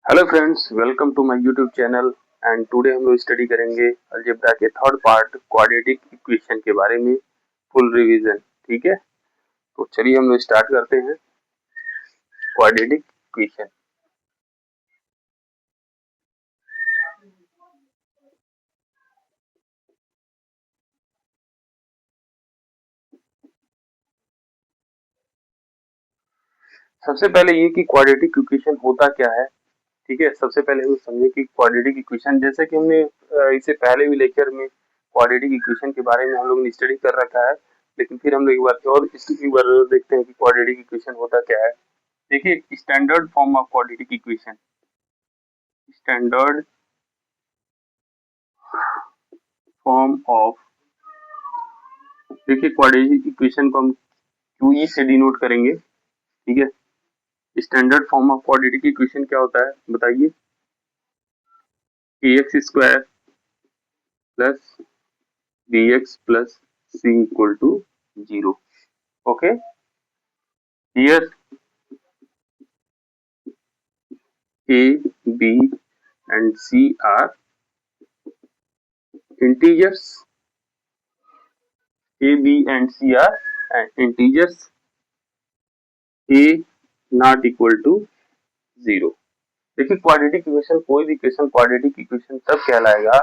Hello friends, welcome to my YouTube channel. And today हम लोग study करेंगे algebra के थर्ड पार्ट क्वाड्रेटिक इक्वेशन के बारे में, फुल रिवीजन। ठीक है, तो चलिए हम लोग स्टार्ट करते हैं क्वाड्रेटिक इक्वेशन। सबसे पहले ये कि क्वाड्रेटिक इक्वेशन होता क्या है। ठीक है, सबसे पहले हम समझे कि क्वाड्रेटिक इक्वेशन, जैसे कि हमने इससे पहले भी लेक्चर में क्वाड्रेटिक इक्वेशन के बारे में हम लोग ने स्टडी कर रखा है, लेकिन फिर हम लोग एक बार देखते हैं कि क्वाड्रेटिक इक्वेशन होता क्या है। देखिए, standard form of quadratic equation, standard form of, देखिए क्वाड्रेटिक इक्वेशन को हम क्यूई से डिनोट करेंगे। ठीक है, standard form of quadratic equation क्या होता है बताइए। X square plus b x plus c equal to zero. Okay, here a b and c are integers, a b and c are integers, a not equal to zero. देखिए, quadratic equation, कोई भी equation quadratic equation तब कहलाएगा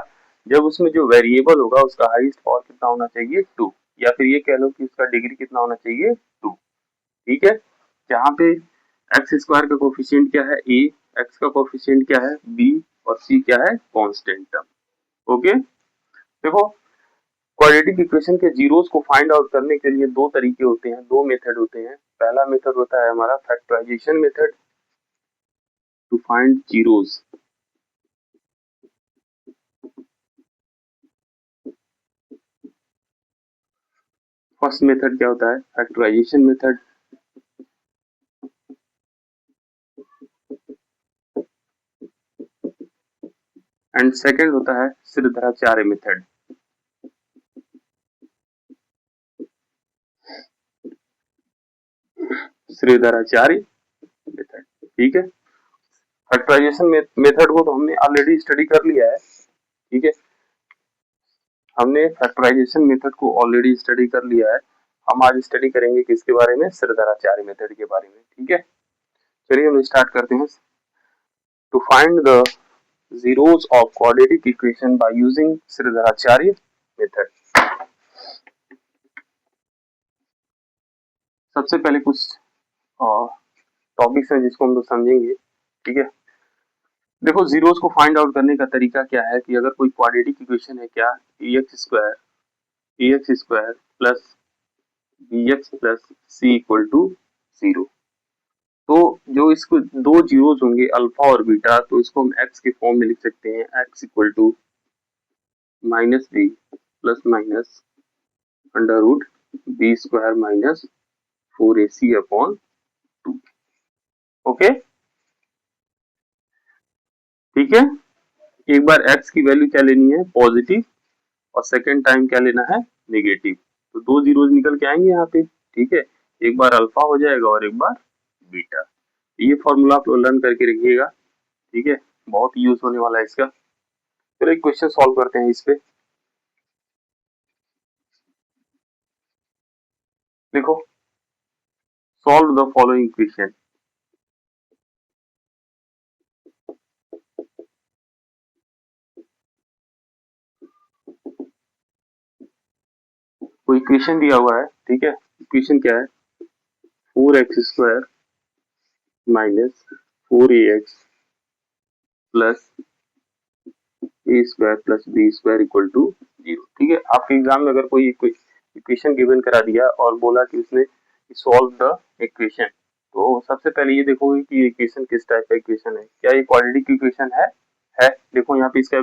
जब उसमें जो variable होगा उसका हाईएस्ट पावर कितना होना चाहिए, टू, या फिर ये कह लो कि उसका डिग्री कितना होना चाहिए, टू। ठीक है, जहाँ पे एक्स स्क्वायर का कोफिशिएंट क्या है, ए, एक्स का कोफिशिएंट क्या है, बी, और सी क्या है, कांस्टेंट टर्म। ओके, देखो क्वाड्रेटिक इक्वेशन के जीरोस को फाइंड आउट करने के लिए दो तरीके होते हैं, दो मेथड होते हैं। पहला मेथड होता है हमारा factorization method to find zeros. First method क्या होता है, फैक्टराइजेशन मेथड। एंड सेकंड होता है सिरधराचार्य मेथड। सिरधराचार्य मेथड, ठीक है। फैक्टराइजेशन मेथड को तो हमने ऑलरेडी स्टडी कर लिया है। ठीक है, हमने फैक्टराइजेशन मेथड को ऑलरेडी स्टडी कर लिया है। हम आज स्टडी करेंगे किसके बारे में, सिरधराचार्य मेथड के बारे में। ठीक है, चलिए हम स्टार्ट करते हैं। To find the zeros of quadratic equation by using Sridharacharya method। सबसे पहले कुछ टॉपिक्स हैं जिसको हम लोग समझेंगे। ठीक है, देखो जीरोस को फाइंड आउट करने का तरीका क्या है कि अगर कोई क्वाड्रेटिक इक्वेशन है, क्या x square plus b x plus c equal to zero, तो जो इसको दो जीरोस होंगे अल्फा और बीटा, तो इसको हम एक्स के फॉर्म में लिख सकते हैं, x equal to minus B plus minus under root B square minus 4ac upon 2। Okay, ठीक है। एक बार x की वैल्यू क्या लेनी है, पॉजिटिव, और सेकेंड टाइम क्या लेना है, नेगेटिव। तो दो जीरोज निकल के आएंगे यहाँ पे। ठीक है, एक बार अल्फा हो जाएगा और एक बार बीटा। ये फॉर्मूला आप लर्न करके रखिएगा। ठीक है, बहुत यूज होने वाला है इसका। फिर एक क्वेश्चन सॉल्व करते हैं इस पे। देखो, सॉल्व द फॉलोइंग इक्वेशन। कोई इक्वेशन दिया हुआ है, ठीक है। इक्वेशन क्या है, 4x² minus 4ax plus a square plus b square equal to zero. ठीक है, आपके एग्जाम में अगर कोई इक्वेशन गिवन करा दिया और बोला कि उसने सॉल्व द इक्वेशन, तो सबसे पहले ये देखोगे कि ये इक्वेशन किस टाइप का इक्वेशन है। क्या ये क्वाड्रेटिक इक्वेशन है। देखो यहाँ पे इसका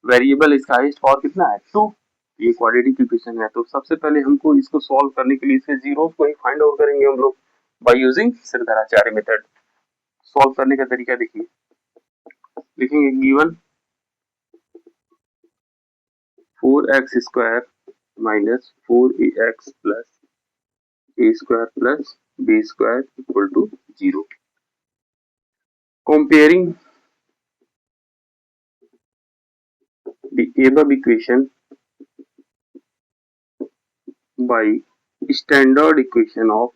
वेरिएबल, इसका हाईएस्ट पावर कितना है, 2। ये क्वाड्रेटिक इक्वेशन है, तो सबसे पहले हमको इसको सॉल्व करने के लिए इसके जीरोस को ही फाइंड आउट करेंगे हम लोग by using Sridharacharya method. Solve करने का तरीका देखिए, लिखेंगे given 4x² minus 4ax plus a square plus b square equal to zero. Comparing above equation by standard equation of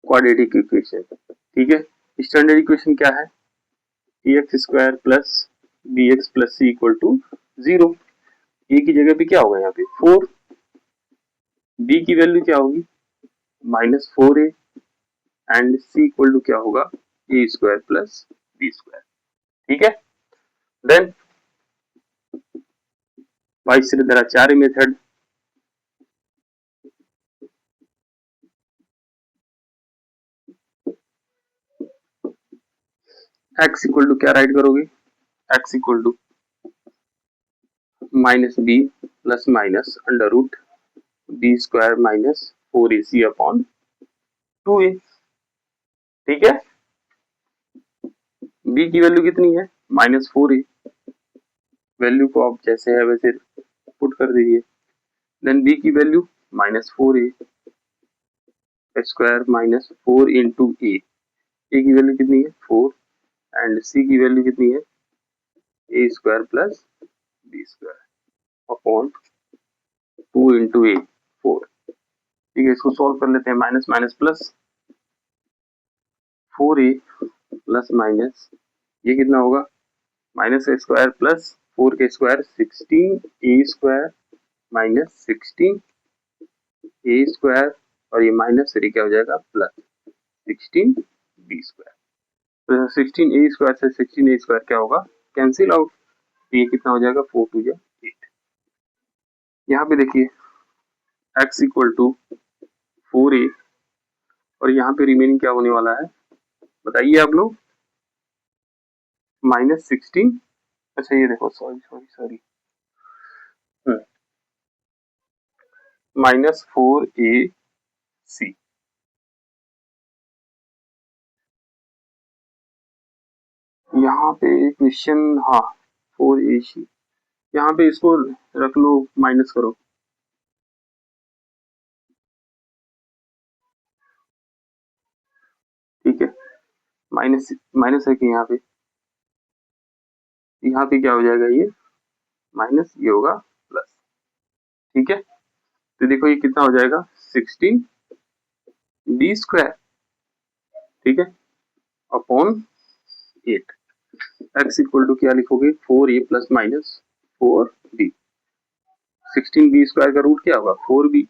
quadratic equation. ठीक है, स्टैंडर्ड इक्वेशन क्या है? ax square plus bx plus c equal to 0। a की जगह पे क्या होगा यहाँ पे 4, b की वैल्यू क्या होगी -4a and c equal to क्या होगा a square plus b square. ठीक है, देन वाइसराचार्य मेथड, x इक्वल टू क्या राइट करोगे, x equal to minus B plus minus under root B square minus 4ac upon 2a। ठीक है, b की वैल्यू कितनी है -4a, वैल्यू को आप जैसे है वैसे पुट कर दीजिए। देन b की value -4a square minus 4 into a की वैल्यू कितनी है 4 एंड c की वैल्यू कितनी है a square plus b square upon 2 into a 4। ठीक है, इसको सॉल्व कर लेते हैं, minus minus plus 4a plus minus ये कितना होगा माइनस a स्क्वायर प्लस 4 के square 16a square minus 16a square और ये माइनस से क्या हो जाएगा प्लस 16b स्क्वायर। तो 16a स्क्वायर से 16a स्क्वायर क्या होगा कैंसिल आउट, तो ये कितना हो जाएगा 4 2 जा 8। यहाँ पे देखिए x इक्वल टू 4a और यहाँ पे रिमेनिंग क्या होने वाला है बताइए आप लोग -16। अच्छा ये देखो सॉरी -4ac यहाँ पे क्वेश्चन, हाँ 4ac यहाँ पे इसको रख लो माइनस करो। ठीक है, माइनस माइनस है कि यहाँ पे क्या हो जाएगा ये माइनस ये होगा प्लस। ठीक है, तो देखो ये कितना हो जाएगा 16b स्क्वायर, ठीक है अपॉन 8। x इक्वल टू क्या लिखोगे 4a plus minus 4b, 16b square का रूट क्या होगा 4b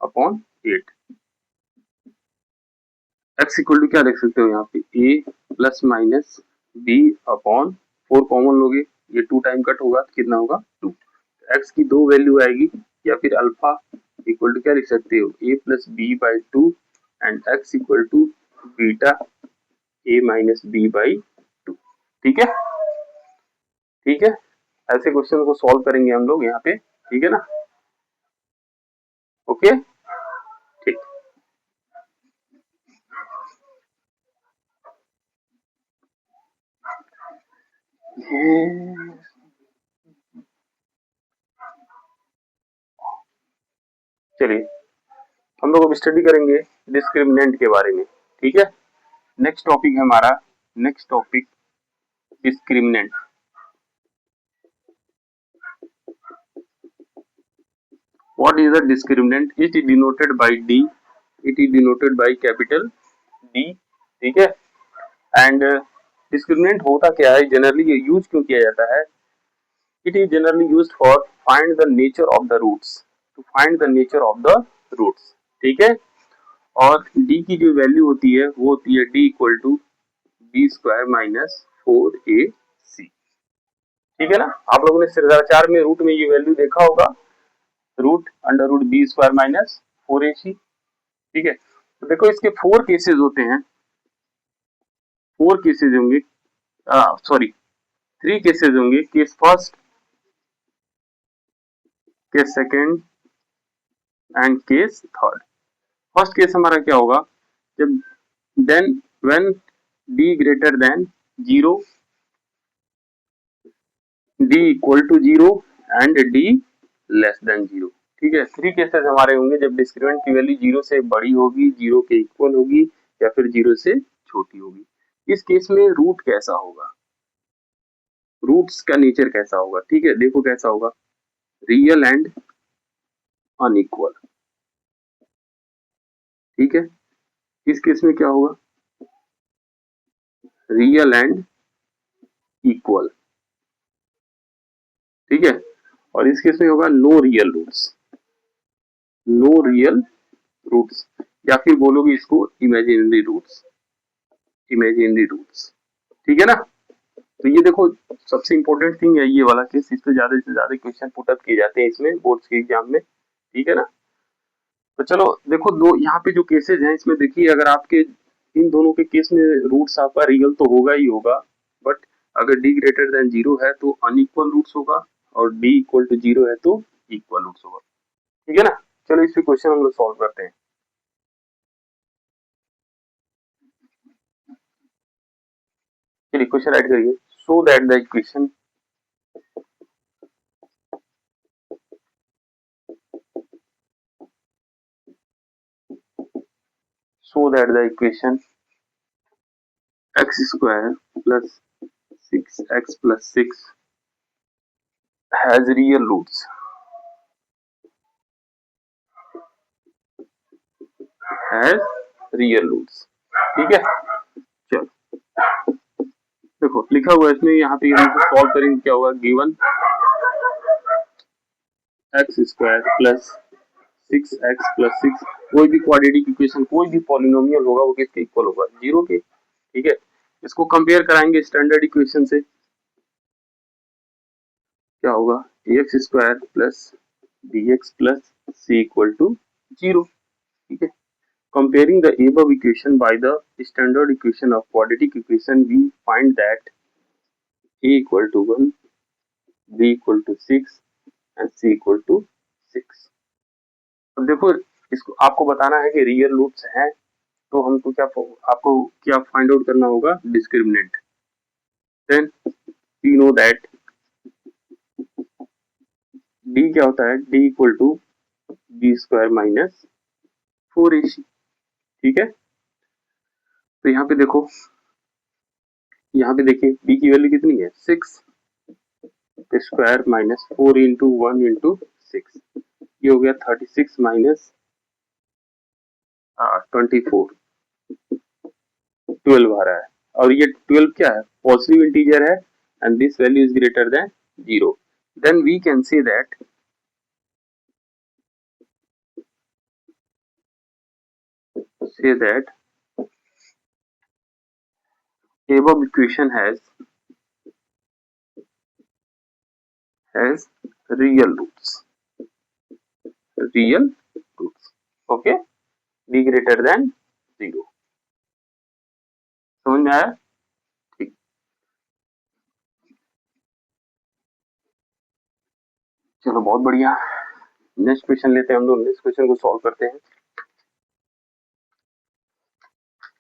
upon 8। x equal to क्या लिख सकते हो यहाँ पे a plus minus b upon 4 common लोगे, ये 2 टाइम कट होगा तो कितना होगा 2। x की दो वैल्यू आएगी या फिर अल्फा इक्वल टू क्या लिख सकते हो a plus b by 2 and x equal to beta a minus b by 2। ठीक है, ठीक है, ऐसे क्वेश्चन को सॉल्व करेंगे हम लोग यहाँ पे। ठीक है ना, ओके ठीक। चलिए हम लोग अब स्टडी करेंगे डिस्क्रिमिनेंट के बारे में। ठीक है, नेक्स्ट टॉपिक है हमारा, next topic discriminant. What is the discriminant? It is denoted by D. It is denoted by capital D. ठीक है, एंड डिस्क्रिमिनेंट होता क्या है, जनरली ये यूज क्यों किया जाता है? It is generally used for find the nature of the roots, to find the nature of the roots. ठीक है, और D की जो वैल्यू होती है वो होती है D equal to b square minus 4ac। ठीक है ना, आप लोगों ने सिद्धाचार में रूट में ये वैल्यू देखा होगा, root under root B square minus 4ac। ठीक है, तो देखो इसके 4 केसेस होते हैं, 4 केसेस होंगे, सॉरी 3 केसेस होंगे, case first, case second and case third. First case हमारा क्या होगा, जब then when d greater than 0, d equal to 0 and d less than 0। ठीक है, 3 केसेस हमारे होंगे जब डिस्क्रिमिनेंट की वैल्यू 0 से बड़ी होगी, 0 के इक्वल होगी या फिर 0 से छोटी होगी। इस केस में रूट कैसा होगा, रूट्स का नेचर कैसा होगा, ठीक है, देखो कैसा होगा, रियल एंड अनइक्वल, ठीक है। इस केस में क्या होगा, रियल एंड इक्वल, ठीक है। और इस केस में होगा no real roots, no real roots, या फिर बोलोगे इसको इमेजिनरी रूट्स, इमेजिनरी रूट्स, ठीक है ना। तो ये देखो सबसे इंपॉर्टेंट थिंग है ये वाला केस, इस पे ज्यादा से ज्यादा क्वेश्चन पुट अप किए जाते हैं इसमें बोर्ड्स के एग्जाम में, ठीक है ना। तो चलो देखो दो यहाँ पे जो केसेस हैं इसमें देखिए, अगर आपके इन दोनों के केस में रूट्स आपका रियल तो होगा ही होगा, बट अगर डी ग्रेटर देन जीरो है तो अनइक्वल रूट्स होगा, और डी इक्वल टू जीरो है तो इक्वल रूट्स होगा, ठीक है ना। चलो इस पे क्वेश्चन हम लोग सॉल्व करते हैं। चलिए क्वेश्चन राइट करिए, so that the equation so that the equation x square plus 6x plus 6 has real roots, has real roots, ठीक है। चलो देखो लिखा हुआ है इसमें, यहाँ पे हम सॉल्व करेंगे, क्या होगा, given x square plus 6x plus 6, कोई भी क्वाड्रेटिक इक्वेशन, कोई भी पॉलिनोमियल होगा वो किसके इक्वल होगा, जीरो के, ठीक है। इसको कंपेयर कराएंगे स्टैंडर्ड इक्वेशन से, क्या होगा, x square plus b x plus c equal to zero, ठीक है। Comparing the above equation by the standard equation of quadratic equation, we find that a equal to 1, b equal to 6 and c equal to 6। अब देखो इसको आपको बताना है कि real roots हैं, तो हमको क्या, आपको क्या फाइंड आउट करना होगा, discriminant. Then we know that d क्या होता है, d equal to b square minus 4ac, ठीक है। तो यहाँ पे देखो, यहाँ पे देखिए b की वैल्यू कितनी है, 6 स्क्वायर माइनस 4 इंटू 1 इंटू 6, ये हो गया 36 माइनस 24, 12 आ रहा है। और ये 12 क्या है, पॉजिटिव इंटीजर है, and this value is greater than zero, then we can say that above equation has real roots, real roots, okay, b greater than zero, समझ में आया, ठीक। चलो बहुत बढ़िया, नेक्स्ट क्वेश्चन लेते हैं हम लोग, नेक्स्ट क्वेश्चन को सॉल्व करते हैं।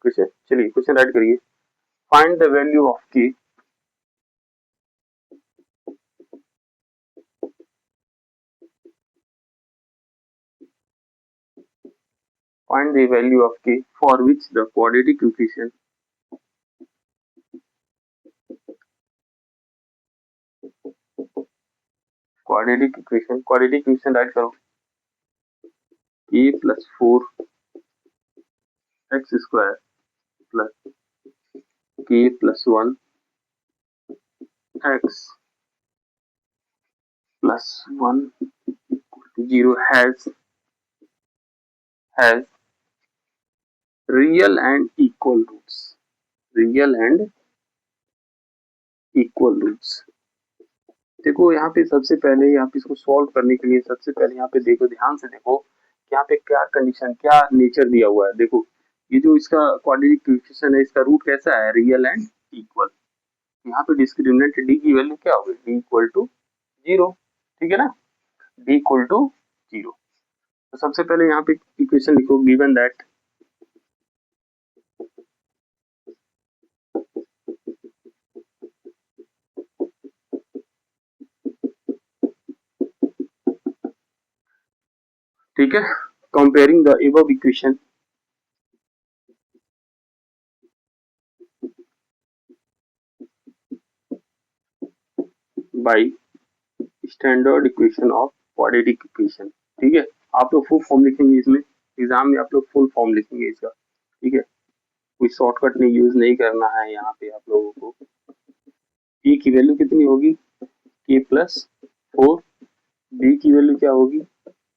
क्वेश्चन, चलिए क्वेश्चन राइट करिए, find the value of k, find the value of k for which the quadratic equation right करो, a plus 4x square plus k plus 1x plus 1 0 has real and equal roots, real and equal roots। देखो यहाँ पे सबसे पहले, यहाँ पे इसको solve करने के लिए सबसे पहले यहाँ पे देखो, ध्यान से देखो यहाँ पे क्या कंडीशन, क्या नेचर दिया हुआ है। देखो ये जो इसका क्वाड्रेटिक इक्वेशन है, इसका रूट कैसा है, रियल एंड इक्वल। यहाँ पे डिस्क्रिमिनेंट डी की वैल्यू क्या होगी, डी इक्वल टू जीरो, ठीक है ना, डी इक्वल टू जीरो। तो सबसे पहले यहाँ पे इक्वेशन लिखो, गिवन दैट ठीक है, comparing the above equation by standard equation of quadratic equation. ठीक है, आप लोग फुल फॉर्म लिखेंगे इसमें, एग्जाम में आप लोग फुल फॉर्म लिखेंगे इसका। ठीक है, कोई शॉर्टकट नहीं यूज नहीं करना है यहाँ पे आप लोगों को। e की वैल्यू कितनी होगी, k प्लस 4, b की वैल्यू क्या होगी,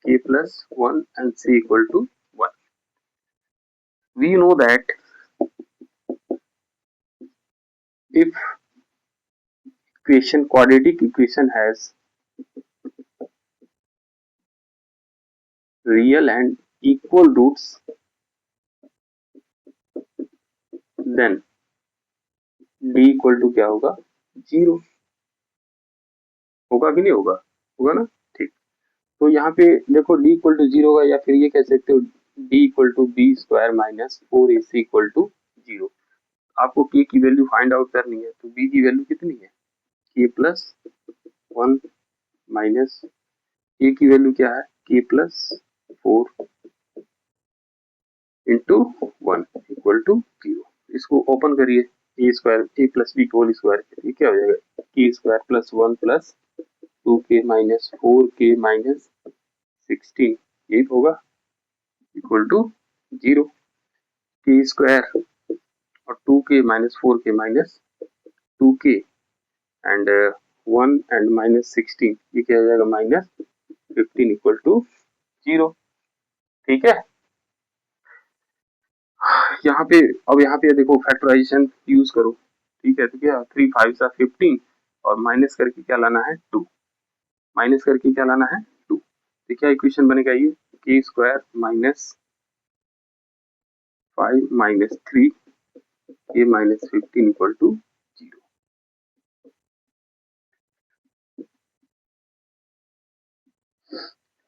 k plus 1 and c equal to 1। We know that if quadratic equation has real and equal roots, then d equal to क्या होगा, 0। होगा कि नहीं होगा, होगा ना। ठीक, तो यहाँ पे देखो d इक्वल टू 0 होगा, या फिर ये कह सकते हो d equal to b square minus 4ac equal to 0। आपको k की वैल्यू फाइंड आउट करनी है, तो b की वैल्यू कितनी है, k प्लस 1 माइनस a की वैल्यू क्या है, k plus 4 into 1 equal to 0। इसको ओपन करिए, a square a plus b whole square, ये क्या हो जाएगा, k square plus 1 plus 2k minus 4k minus 16, ये होगा इक्वल टू 0। के स्क्वायर और 2k minus 4k minus 2k and 1 and minus 16, ये क्या हो जाएगा, माइनस 15 इक्वल टू 0। ठीक है, यहाँ पे अब यहाँ पे देखो फैक्टराइजेशन यूज करो। ठीक है, तो क्या 3 5 सा 15 और माइनस करके क्या लाना है 2, माइनस करके क्या लाना है 2, तो क्या इक्वेशन बनेगा ये, के square minus 5 minus 3 k minus 15 equal to 0।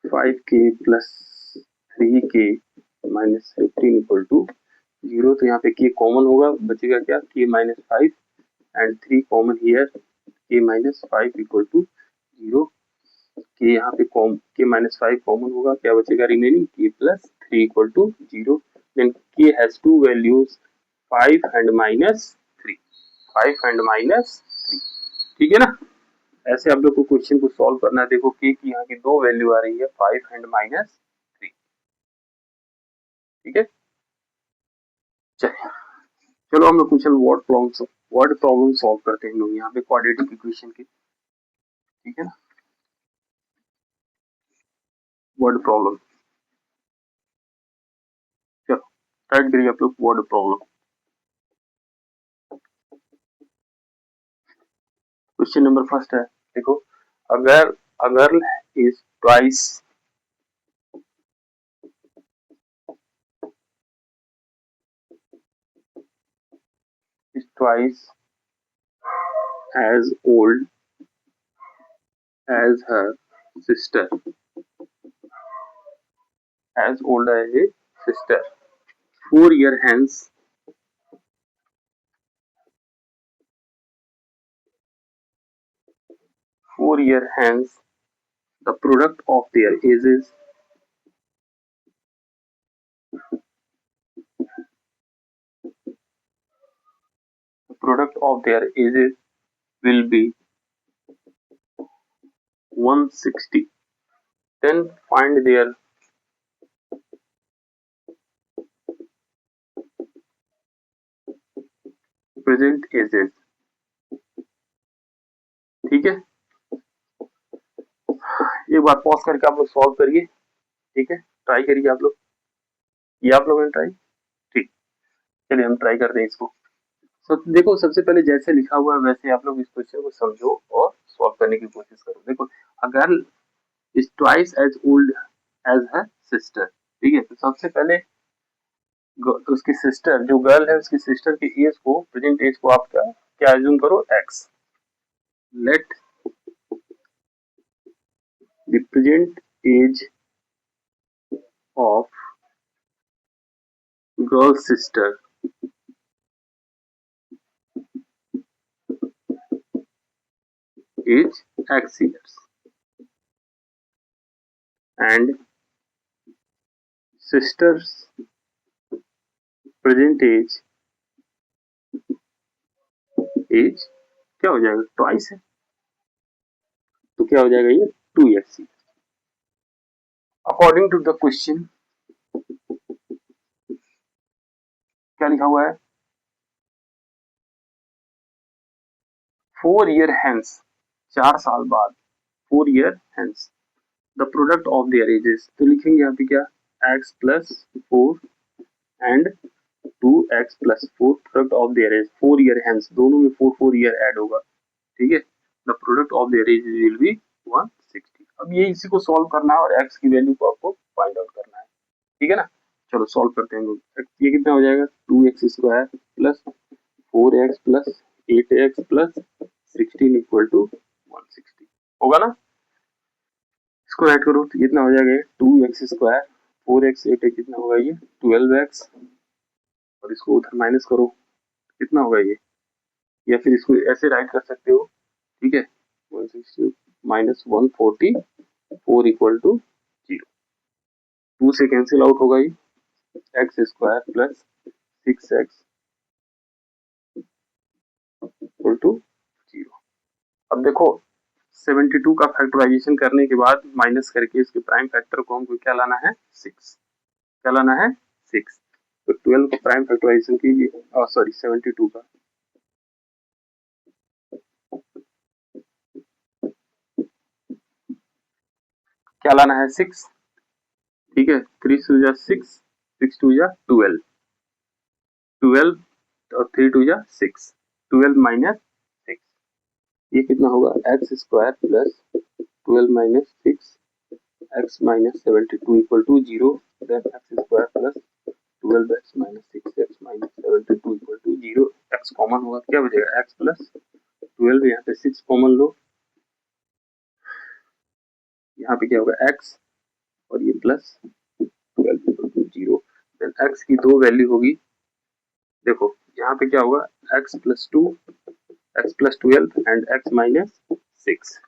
5k plus 3k minus 15 equal to 0। तो यहाँ पे k कॉमन होगा, बचेगा क्या, k minus 5 and 3 common here, k minus 5 equal to 0। के यहाँ पे के माइनस 5 कॉमन होगा, क्या बचेगा रिमेनिंग, के प्लस 3 इक्वल टू 0। देन के has to values 5 and minus 3, 5 and minus 3। ठीक है ना, ऐसे आप लोग को क्वेश्चन को सॉल्व करना है। देखो के की यहाँ की दो वैल्यू आ रही है, 5 एंड माइनस 3। ठीक है, चलिए चलो हम लोग क्वेश्चन वर्ड प्रॉब्लम सॉल्व करते हैं लोग यहाँ पे क्वाड्रेटिक इक्वेशन की। ठीक है ना, वर्ड प्रॉब्लम, चलो स्टार्ट करिए आप लोग word problem. Question number first है, देखो अगर a girl is twice as old as her sister, as old as a sister, 4 year hence 4 year hence the product of their ages will be 160. Then find their present ages। ठीक है, एक बार pause करके आप लोग solve करिए। ठीक है, try करिए आप लोग, ये आप लोगों ने ट्राई, ठीक, चलिए हम ट्राई करते हैं इसको। तो देखो सबसे पहले जैसे लिखा हुआ है वैसे आप लोग इस क्वेश्चन को समझो और सॉल्व करने की कोशिश करो। देखो अगर is twice as old as her sister, ठीक है, तो सबसे पहले उसकी सिस्टर जो गर्ल है उसकी सिस्टर की एज को, प्रेजेंट एज को आप क्या एज्यूम करो, x. Let the present age of girl sister is x years and sister's present age क्या हो जाएगा, ट्वाइस है। तो क्या हो जाएगा ये 2x। According to the question क्या लिखा हुआ है, 4 ईयर हेंस, 4 साल बाद, 4 year hence the product of their ages, तो लिखेंगे यहाँ पे क्या, x plus 4 and 2x plus 4 product of their age 4 year hence, दोनों में 4 ईयर ऐड होगा, ठीक है। The product of their age will be 160। अब ये इसी को सॉल्व करना है और x की वैल्यू को आपको फाइंड आउट करना है, ठीक है ना। चलो सॉल्व करते हैं लोग। ये कितना हो जाएगा, 2x² plus 4x plus 8x plus 16 equal to 160 होगा ना। इसको राइट करो तो कितना हो जाएगा, 2x², 4x 8x कितना होगा ये 12x, और इसको उधर माइनस करो कितना होगा ये, या फिर इसको ऐसे राइट कर सकते हो, ठीक है, 160 माइनस 144 इक्वल टू 0, 2 से कैंसिल आउट होगा ये, x² plus 6x equal to 0। अब देखो 72 का फैक्टराइजेशन करने के बाद माइनस करके इसके प्राइम फैक्टर को हमको क्या लाना है, 6, क्या लाना है 6। तो 12 का प्राइम फैक्टराइजेशन कीजिए, सॉरी 72 का, क्या लाना है 6, ठीक है, 3 2 जा 6, 6 2 जा 12, 12 और 3 2 जा 6, 12 माइनस 6, ये कितना होगा x² plus 12 minus 6 x minus 72 equal to 0, then x² plus 12x minus 6x minus 72 equal to 0, x common होगा क्या बचेगा x प्लस 12, यहाँ पे 6 कॉमन लो, यहाँ पे क्या होगा x और ये plus 12 equal to 0, then x की दो वैल्यू होगी, देखो यहाँ पे क्या होगा x plus 2, x plus 12 and x minus 6,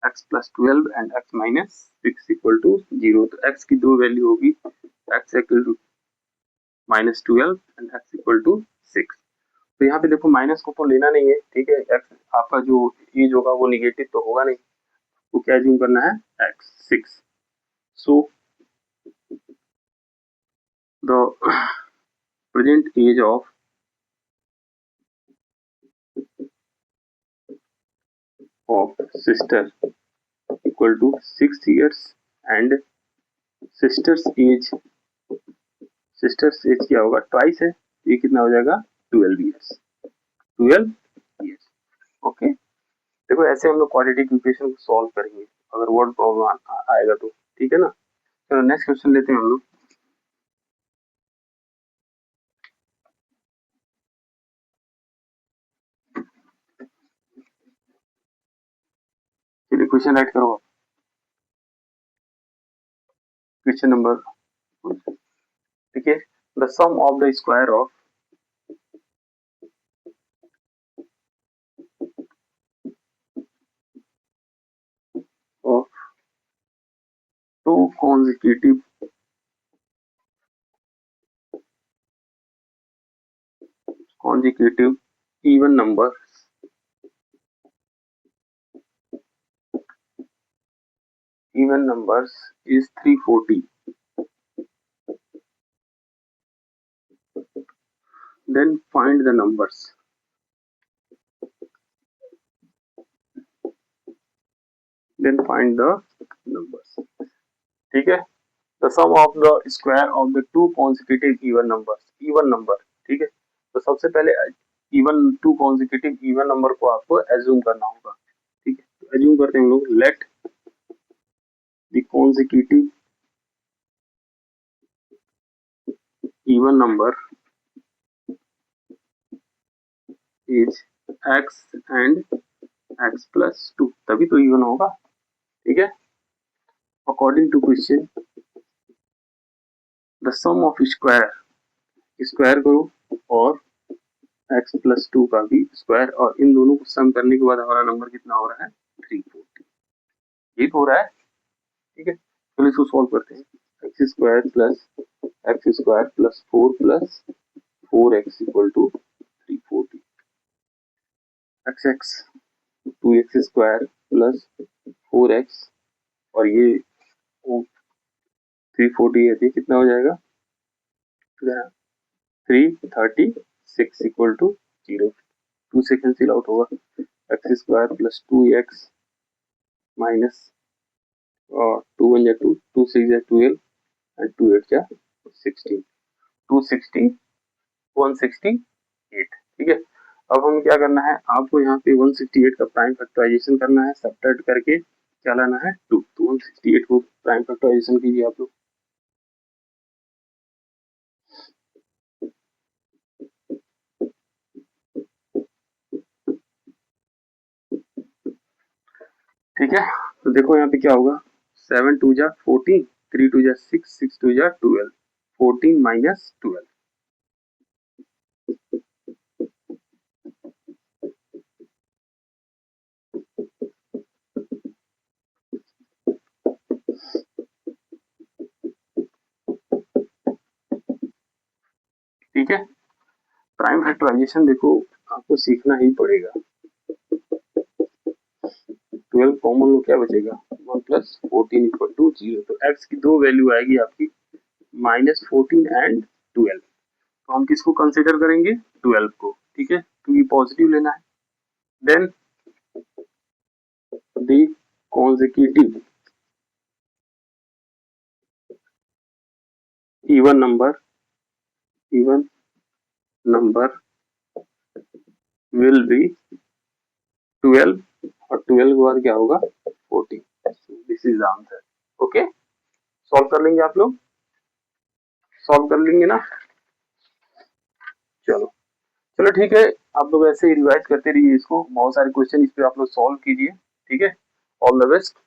x plus 12 and x minus 6 equal to 0, तो x की दो वैल्यू होगी, x equal to minus 12 and x equal to 6। तो यहाँ पे देखो माइनस को तो लेना नहीं है, ठीक है, x आपका जो एज होगा वो निगेटिव तो होगा नहीं, तो क्या एज्यूम करना है x 6। So the present age of sister equal to 6 years and sister's age क्या होगा ट्वाइस है, ये कितना हो जाएगा 12 years, 12 years, ओके। देखो ऐसे हम लोग क्वाड्रेटिक इक्वेशन को सॉल्व करेंगे अगर वर्ड प्रॉब्लम आएगा तो, ठीक है ना। चलो नेक्स्ट क्वेश्चन लेते हैं हम लोग। चलिए क्वेश्चन राइट करो, क्वेश्चन नंबर, ठीक है, the sum of the square of two consecutive even numbers is 340, then find the numbers, ठीक है। The sum of the square of the two consecutive even number, ठीक है। तो सबसे पहले even two consecutive even number को आपको assume करना होगा, ठीक है। तो एज्यूम करते हैं हम लोग, let the consecutive even number is x and x plus 2, तभी तो इवन होगा, ठीक है। According to question the sum of square करो और x प्लस 2 का भी स्क्वायर, और इन दोनों को सम करने के बाद हमारा नंबर कितना हो रहा है 340, ये तो हो रहा है, ठीक है। तो इसको सॉल्व करते हैं, x² plus 4 plus 4x equal to 340, x 2x² plus 4x और ये 340 है, कितना हो जाएगा 336 इक्वल टू 0। 2 से कैंसिल आउट होगा, x square plus 2x minus और 2 1 जा 2, 2 6 जा 12 एंड 2 8 जा 16, 260 168। ठीक है, अब हमें क्या करना है, आपको यहाँ पे 168 का प्राइम फैक्टराइजेशन करना है, सब्ट्रैक्ट करके क्या लाना है 2, तो 168 को प्राइम फैक्टराइजेशन कीजिए आप लोग। ठीक है, तो देखो यहाँ पे क्या होगा, 7 2 जा 14, 3 2 जा 6, 6 2 जा 12, 14 माइनस 12। ठीक है, प्राइम फैक्टराइजेशन देखो आपको सीखना ही पड़ेगा। 12 कॉमन लो, क्या बचेगा 1 प्लस 14 इक्वल टू 0, तो x की दो वैल्यू आएगी आपकी -14 एंड 12, तो हम किसको कंसिडर करेंगे 12 को। ठीक है, क्योंकि पॉजिटिव लेना है। Then the consecutive even number will be 12 और 12 के बाद क्या होगा 14। This is answer. Okay, solve कर लेंगे आप लोग, सॉल्व कर लेंगे ना। चलो चलो ठीक है, आप लोग ऐसे ही रिवाइज करते रहिए इसको, बहुत सारे क्वेश्चन इस पे आप लोग सॉल्व कीजिए। ठीक है, ऑल द बेस्ट।